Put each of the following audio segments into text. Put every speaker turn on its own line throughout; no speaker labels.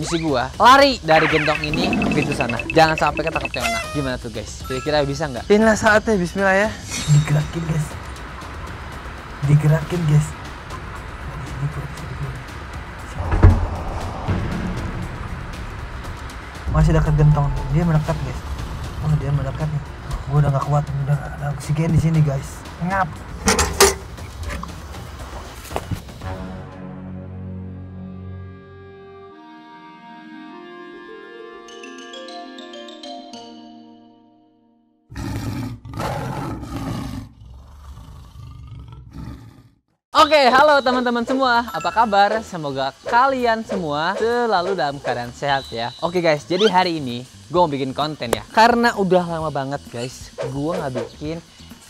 misi gua lari dari gentong ini ke pintu sana. Jangan sampai ketangkep Teona. Gimana tuh guys? Kira-kira bisa nggak? Inilah saatnya, bismillah ya.
Digerakin guys. Digerakin guys. Masih dekat gentong. Dia mendekat guys. Oh dia mendekat nih. Gua udah gak kuat. Udah gak ada oksigen di sini guys. Ngap.
Oke, halo teman-teman semua. Apa kabar? Semoga kalian semua selalu dalam keadaan sehat ya. Oke guys, jadi hari ini gue mau bikin konten ya. Karena udah lama banget guys, gue nggak bikin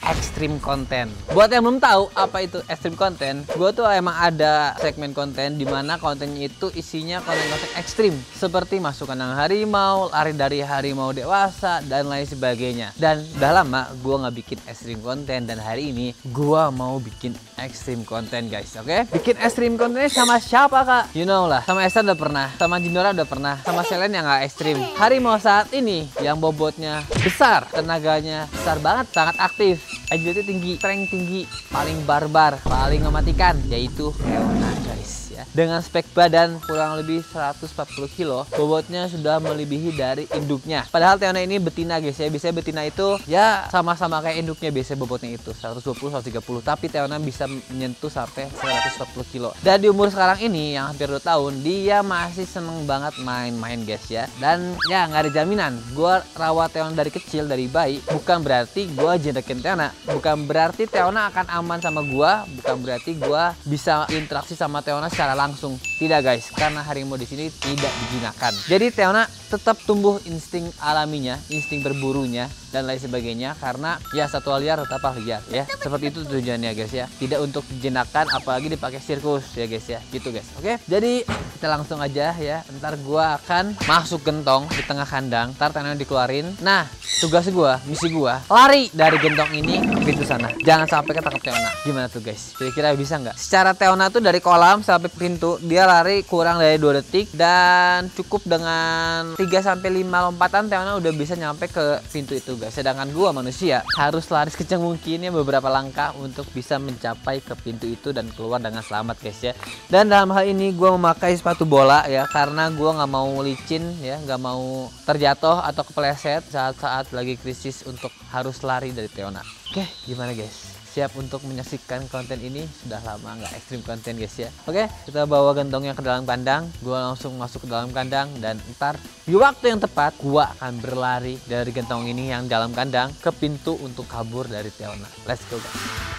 ekstrim konten. Buat yang belum tahu apa itu ekstrim konten, gue tuh emang ada segmen konten di mana kontennya itu isinya konten-konten ekstrim seperti masuk kandang harimau, lari dari harimau dewasa dan lain sebagainya. Dan udah lama gue nggak bikin ekstrim konten dan hari ini gue mau bikin ekstrim konten guys. Oke? Bikin ekstrim kontennya sama siapa kak? You know lah, sama Esther udah pernah, sama Jindora udah pernah, sama Selen yang nggak ekstrim. Harimau saat ini yang bobotnya besar, tenaganya besar banget, sangat aktif, agility tinggi, strength tinggi, paling barbar, paling mematikan, yaitu Teona guys ya. Dengan spek badan kurang lebih 140 kilo, bobotnya sudah melebihi dari induknya. Padahal Teona ini betina guys ya. Biasanya betina itu ya sama-sama kayak induknya, biasanya bobotnya itu 120-130, tapi Teona bisa menyentuh sampai 140 kilo. Dan di umur sekarang ini yang hampir 2 tahun, dia masih seneng banget main-main guys ya. Dan ya nggak ada jaminan, gue rawat Teona dari kecil, dari bayi, bukan berarti gue jendekin Teona, bukan berarti Teona akan aman sama gua, bukan berarti gua bisa interaksi sama Teona secara langsung. Tidak guys, karena harimau di sini tidak dijinakkan. Jadi Teona tetap tumbuh insting alaminya, insting berburunya dan lain sebagainya, karena ya satwa liar tetaplah liar ya. Seperti itu tujuannya guys ya. Tidak untuk dijinakkan, apalagi dipakai sirkus ya guys ya. Gitu guys. Oke. Jadi kita langsung aja ya. Ntar gua akan masuk gentong di tengah kandang. Ntar Teona dikeluarin. Nah, tugas gua, misi gua lari dari gentong ini ke pintu sana. Jangan sampai ketangkep Teona. Gimana tuh guys? Kira-kira bisa nggak? Secara Teona tuh dari kolam sampai pintu dia lari kurang dari 2 detik dan cukup dengan 3-5 lompatan Teona udah bisa nyampe ke pintu itu guys. Sedangkan gua manusia harus lari sekecil mungkinnya beberapa langkah untuk bisa mencapai ke pintu itu dan keluar dengan selamat guys ya. Dan dalam hal ini gua memakai sepatu bola ya, karena gua nggak mau licin ya, nggak mau terjatuh atau kepleset saat-saat lagi krisis untuk harus lari dari Teona. Oke, gimana guys? Siap untuk menyaksikan konten ini? Sudah lama nggak ekstrim konten guys ya. Oke, kita bawa gentongnya ke dalam kandang. Gua langsung masuk ke dalam kandang dan ntar di waktu yang tepat gua akan berlari dari gentong ini yang dalam kandang ke pintu untuk kabur dari Teona. Let's go guys.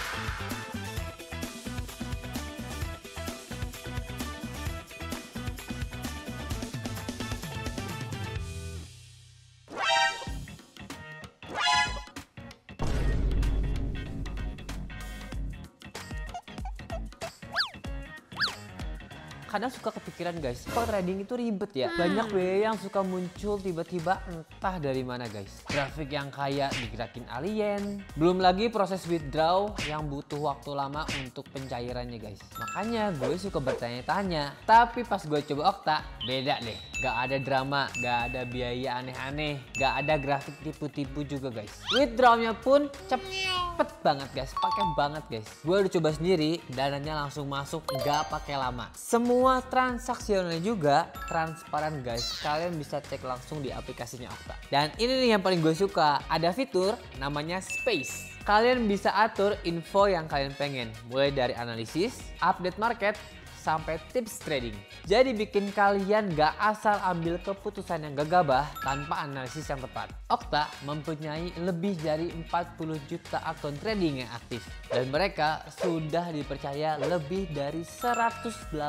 Kadang suka kepikiran guys, kok trading itu ribet ya? Banyak biaya yang suka muncul tiba-tiba entah dari mana guys. Grafik yang kayak digerakin alien, belum lagi proses withdraw yang butuh waktu lama untuk pencairannya guys. Makanya gue suka bertanya-tanya. Tapi pas gue coba Okta, beda deh. Gak ada drama, gak ada biaya aneh-aneh, gak ada grafik tipu-tipu juga guys. Withdrawnya pun cepet banget guys, pakai banget guys. Gue udah coba sendiri, dananya langsung masuk, gak pakai lama. Semua transaksionalnya juga transparan guys. Kalian bisa cek langsung di aplikasinya Okta. Dan ini nih yang paling gue suka, ada fitur namanya Space. Kalian bisa atur info yang kalian pengen, mulai dari analisis, update market, sampai tips trading. Jadi bikin kalian gak asal ambil keputusan yang gegabah tanpa analisis yang tepat. Okta mempunyai lebih dari 40 juta akun trading yang aktif. Dan mereka sudah dipercaya lebih dari 180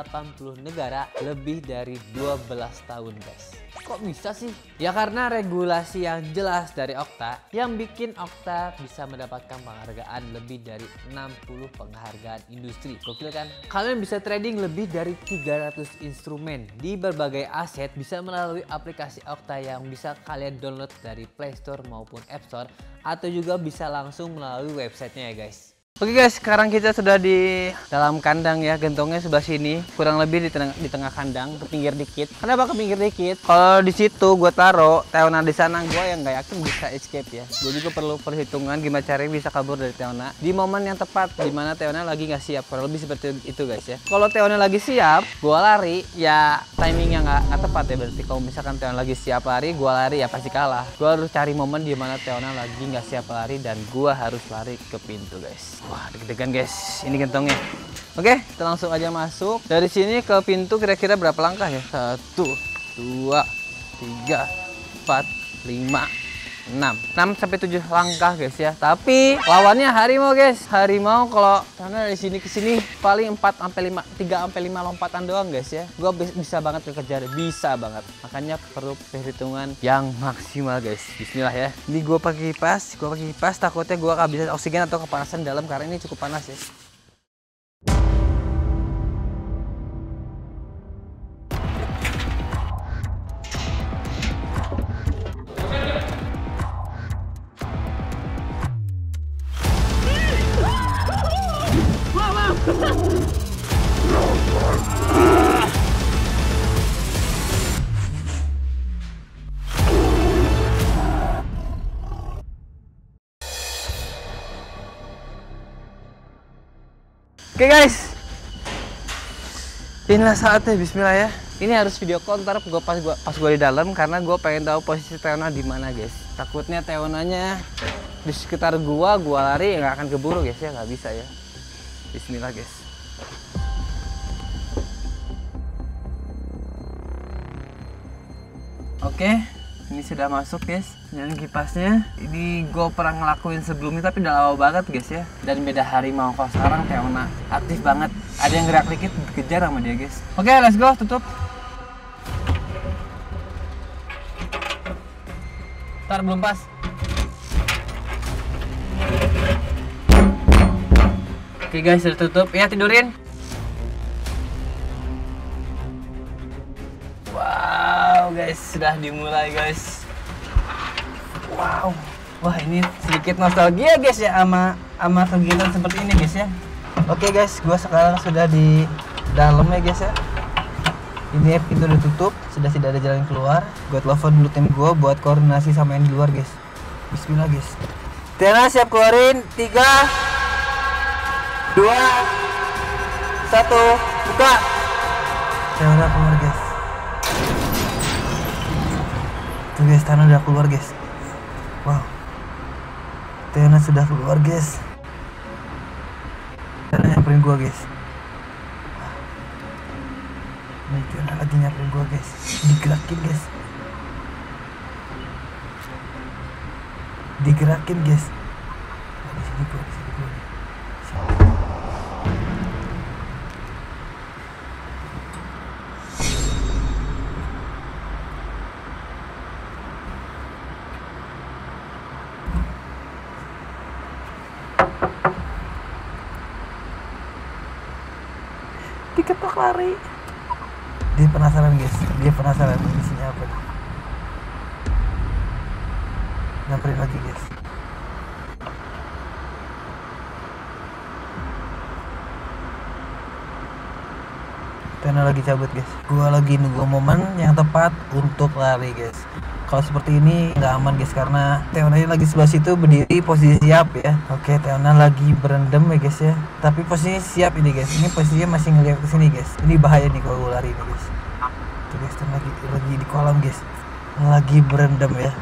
negara lebih dari 12 tahun guys. Kok bisa sih? Ya karena regulasi yang jelas dari Okta yang bikin Okta bisa mendapatkan penghargaan lebih dari 60 penghargaan industri. Gokil kan? Kalian bisa trading lebih dari 300 instrumen di berbagai aset bisa melalui aplikasi Okta yang bisa kalian download dari Play Store maupun App Store, atau juga bisa langsung melalui websitenya ya guys. Oke guys, sekarang kita sudah di dalam kandang ya, gentongnya sebelah sini, kurang lebih di tengah kandang, ke pinggir dikit. Kenapa ke pinggir dikit? Kalau di situ gue taruh Teona di sana, gue yang nggak yakin bisa escape ya. Gue juga perlu perhitungan gimana caranya bisa kabur dari Teona di momen yang tepat, dimana Teona lagi nggak siap. Kurang lebih seperti itu guys ya. Kalau Teona lagi siap, gue lari, ya timingnya nggak tepat ya. Berarti kalau misalkan Teona lagi siap lari, gue lari ya pasti kalah. Gue harus cari momen dimana Teona lagi nggak siap lari dan gue harus lari ke pintu guys. Wah, deg-degan guys, ini gentongnya. Oke, kita langsung aja masuk. Dari sini ke pintu kira-kira berapa langkah ya? 1, 2, 3, 4, 5, 6 sampai 7 langkah guys ya. Tapi lawannya harimau guys. Harimau kalau karena dari sini ke sini paling 4 sampai 5, 3 sampai 5 lompatan doang guys ya. Gua bisa banget kekejar, bisa banget. Makanya perlu perhitungan yang maksimal guys. Bismillah ya. Ini gua pakai kipas, takutnya gua kehabisan oksigen atau kepanasan dalam karena ini cukup panas ya. Oke guys, inilah saatnya. Bismillah ya. Ini harus video call ntar pas gua di dalam karena gua pengen tahu posisi Teona di mana guys. Takutnya Teonanya di sekitar gua lari nggak akan keburu guys ya, nggak bisa ya. Bismillah guys. Oke, ini sudah masuk guys. Dan kipasnya ini gue pernah ngelakuin sebelumnya tapi udah lama banget guys ya. Dan beda harimau. Kalau sekarang Teona aktif banget. Ada yang gerak dikit dikejar sama dia guys. Oke, let's go, tutup. Ntar belum pas. Oke guys, sudah tutup. Ya, tidurin. Wow guys, sudah dimulai guys. Wow, wah ini sedikit nostalgia guys ya sama kegiatan seperti ini guys ya. Oke guys, gua sekarang sudah di dalam ya guys ya. Ini pintu udah tutup, sudah tidak ada jalan keluar. Gua telepon dulu tim gua buat koordinasi sama yang di luar guys. Bismillah guys. Teona siap keluarin, 3, 2, 1, buka. Teona keluar guys. Tuh guys, Teona udah keluar guys. Wow, Teona sudah keluar guys. Teona nyamperin gua guys. Ini Teona lagi nyamperin gua guys. Digerakin guys. Digerakin guys. Di sini gua. Diketok lari. Dia penasaran guys, dia penasaran isinya apa. Nyamperin lagi guys. Teona lagi cabut guys. Gua lagi nunggu momen yang tepat untuk lari guys. Kalau seperti ini nggak aman guys karena Teona lagi sebelah situ berdiri posisi siap ya. Oke, Teona lagi berendam ya guys ya. Tapi posisinya siap ini guys. Ini posisinya masih ngeliat ke sini guys. Ini bahaya nih kalau gue lari ini guys. Tuh guys, Teona lagi di kolam guys. Lagi berendam ya.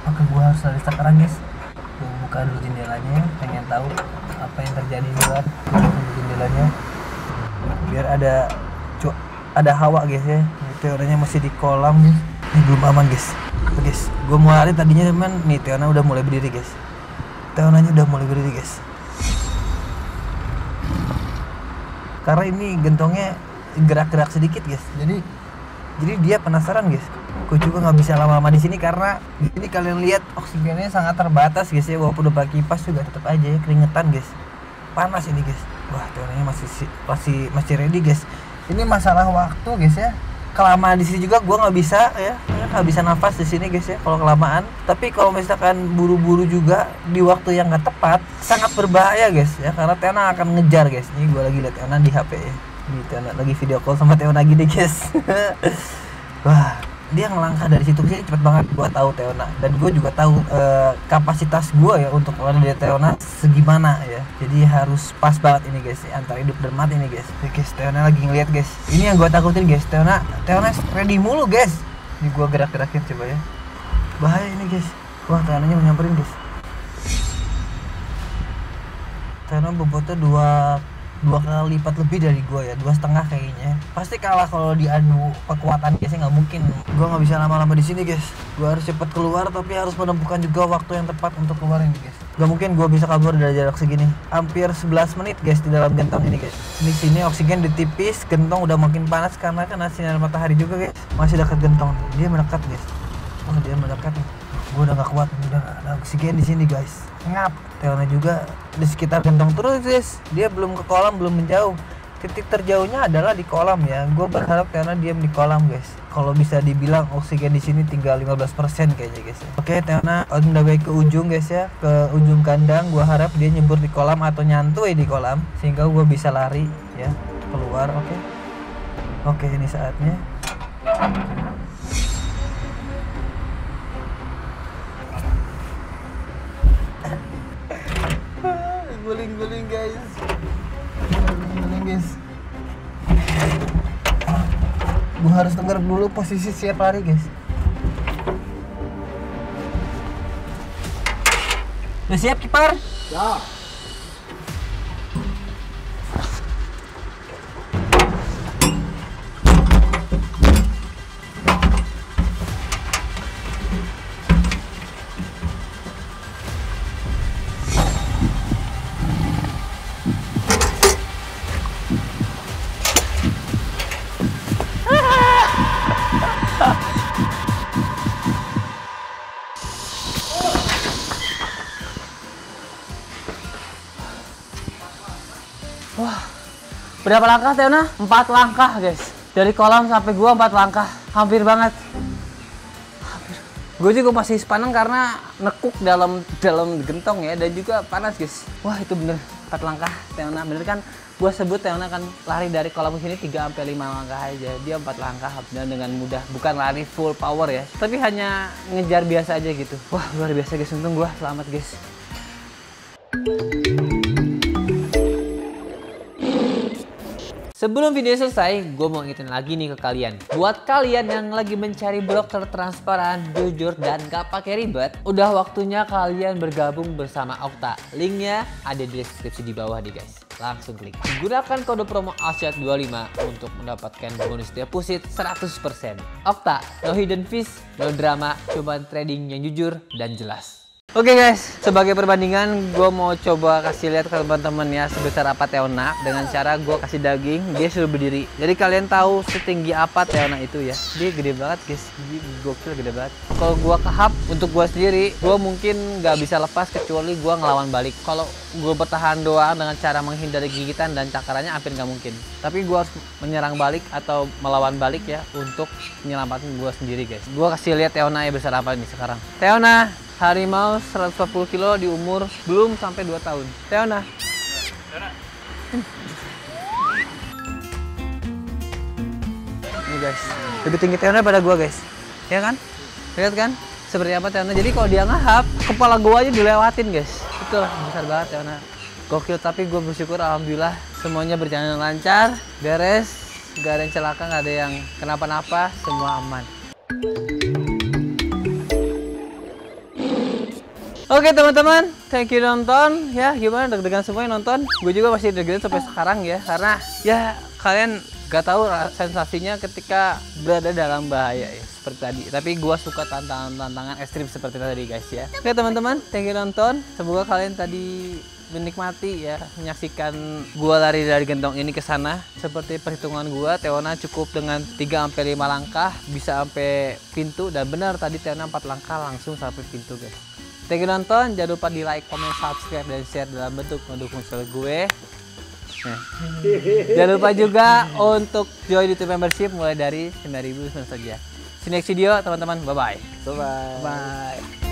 Apakah gue harus lari sekarang guys? Gue buka dulu jendelanya, pengen tahu apa yang terjadi di luar. Buka dulu jendelanya biar ada hawa guys ya. Teonanya masih di kolam guys. Ini belum aman guys. Guys, gue mau lari tadinya teman nih Teona udah mulai berdiri guys. Teonanya udah mulai berdiri guys. Karena ini gentongnya gerak-gerak sedikit guys. Jadi dia penasaran guys. Gue juga nggak bisa lama-lama di sini karena di sini kalian lihat oksigennya sangat terbatas guys ya. Walaupun udah pakai kipas juga tetap aja ya keringetan guys. Panas ini guys. Wah, Teonanya masih ready guys. Ini masalah waktu guys ya. Kelamaan di sini juga gue nggak bisa ya.
nggak bisa nafas di sini guys ya kalau kelamaan. Tapi kalau misalkan buru-buru juga di waktu yang nggak tepat sangat berbahaya guys ya, karena Teona akan ngejar guys. Ini gue lagi lihat Teona di HP ya. Ini Teona lagi video call sama Teona gini guys. Wah, dia ngelangkah dari situ ke sini cepet banget. Gue tahu Teona, dan gue juga tahu kapasitas gue ya untuk lari dari Teona segimana ya. Jadi harus pas banget ini guys ya, antara hidup dan mati ini guys. Oke guys, Teona lagi ngeliat guys. Ini yang gue takutin guys. Teona ready mulu guys. Ini gue gerak-gerakin coba ya. Bahaya ini guys. Wah, Teonanya mau nyamperin guys. Teona bobotnya dua kali lipat lebih dari gue ya, 2,5 kayaknya. Pasti kalah kalau diadu kekuatan guys, nggak mungkin. Gue nggak bisa lama-lama di sini guys. Gue harus cepat keluar, tapi harus menemukan juga waktu yang tepat untuk keluar ini guys. Gak mungkin gue bisa kabur dari jarak segini. Hampir 11 menit guys di dalam gentong ini guys. Di sini oksigen ditipis, gentong udah makin panas karena kena sinar matahari juga guys. Masih dekat gentong, dia mendekat guys. Oh, dia mendekat nih. Gue udah gak kuat, udah gak ada oksigen di sini guys. Ngap. Teona juga di sekitar gentong terus guys. Dia belum ke kolam, belum menjauh. Titik terjauhnya adalah di kolam ya. Gue berharap Teona diam di kolam guys. Kalau bisa dibilang oksigen di sini tinggal 15% kayaknya guys. Oke, Teona on the way ke ujung guys ya, ke ujung kandang. Gue harap dia nyebur di kolam atau nyantui di kolam sehingga gue bisa lari ya keluar. Oke, ini saatnya. Guling guys. Guling guys. Gue harus tenggelam dulu, posisi siap lari guys. Udah siap kiper? Ya.
Wah, berapa langkah Teona? 4 langkah guys. Dari kolam sampai gua 4 langkah, hampir banget. Gue juga masih sepaneng karena nekuk dalam gentong ya, dan juga panas guys. Wah, itu bener 4 langkah Teona. Bener kan? Gue sebut Teona kan lari dari kolam ke sini 3-5 langkah aja. Dia 4 langkah dan dengan mudah. Bukan lari full power ya, tapi hanya ngejar biasa aja gitu. Wah, luar biasa guys. Untung gue selamat guys. Sebelum video selesai, gue mau ingetin lagi nih ke kalian. Buat kalian yang lagi mencari broker transparan, jujur, dan gak pakai ribet, udah waktunya kalian bergabung bersama Okta. Linknya ada di deskripsi di bawah nih guys. Langsung klik. Gunakan kode promo Asyad25 untuk mendapatkan bonus deposit 100%. Okta, no hidden fees, no drama, cuman trading yang jujur dan jelas. Oke guys, sebagai perbandingan gue mau coba kasih lihat ke teman-teman ya sebesar apa Teona dengan cara gue kasih daging, dia suruh berdiri. Jadi kalian tahu setinggi apa Teona itu ya. Dia gede banget guys, gokil gede banget. Kalau gue kehap untuk gue sendiri, gue mungkin nggak bisa lepas kecuali gue ngelawan balik. Kalau gue bertahan doang dengan cara menghindari gigitan dan cakarannya hampir nggak mungkin. Tapi gue harus menyerang balik atau melawan balik ya untuk menyelamatkan gue sendiri guys. Gue kasih lihat Teona ya besar apa nih sekarang. Teona, harimau 140 kilo di umur belum sampai 2 tahun. Teona. Ini guys, lebih tinggi Teona pada gua guys. Ya kan? Lihat kan? Seperti apa Teona. Jadi kalau dia ngahap, kepala gua aja dilewatin guys. Itulah besar banget Teona. Gokil, tapi gue bersyukur alhamdulillah semuanya berjalan lancar, beres, gak ada yang celaka, gak ada yang kenapa-napa, semua aman. Oke teman-teman, thank you nonton ya. Gimana, deg-degan semuanya nonton? Gue juga masih deg-degan sampai sekarang ya, karena ya kalian gak tahu sensasinya ketika berada dalam bahaya ya seperti tadi. Tapi gue suka tantangan ekstrim seperti tadi guys ya. Oke teman-teman, thank you nonton. Semoga kalian tadi menikmati ya menyaksikan gue lari dari gentong ini ke sana. Seperti perhitungan gue, Teona cukup dengan 3-5 langkah bisa sampai pintu, dan benar tadi Teona 4 langkah langsung sampai pintu guys. Thank you nonton, jangan lupa di like, comment, subscribe, dan share dalam bentuk mendukung channel gue. Nah. Jangan lupa juga untuk join YouTube membership mulai dari 9.000 saja. See you next video teman-teman. Bye-bye.
Bye-bye.
Bye.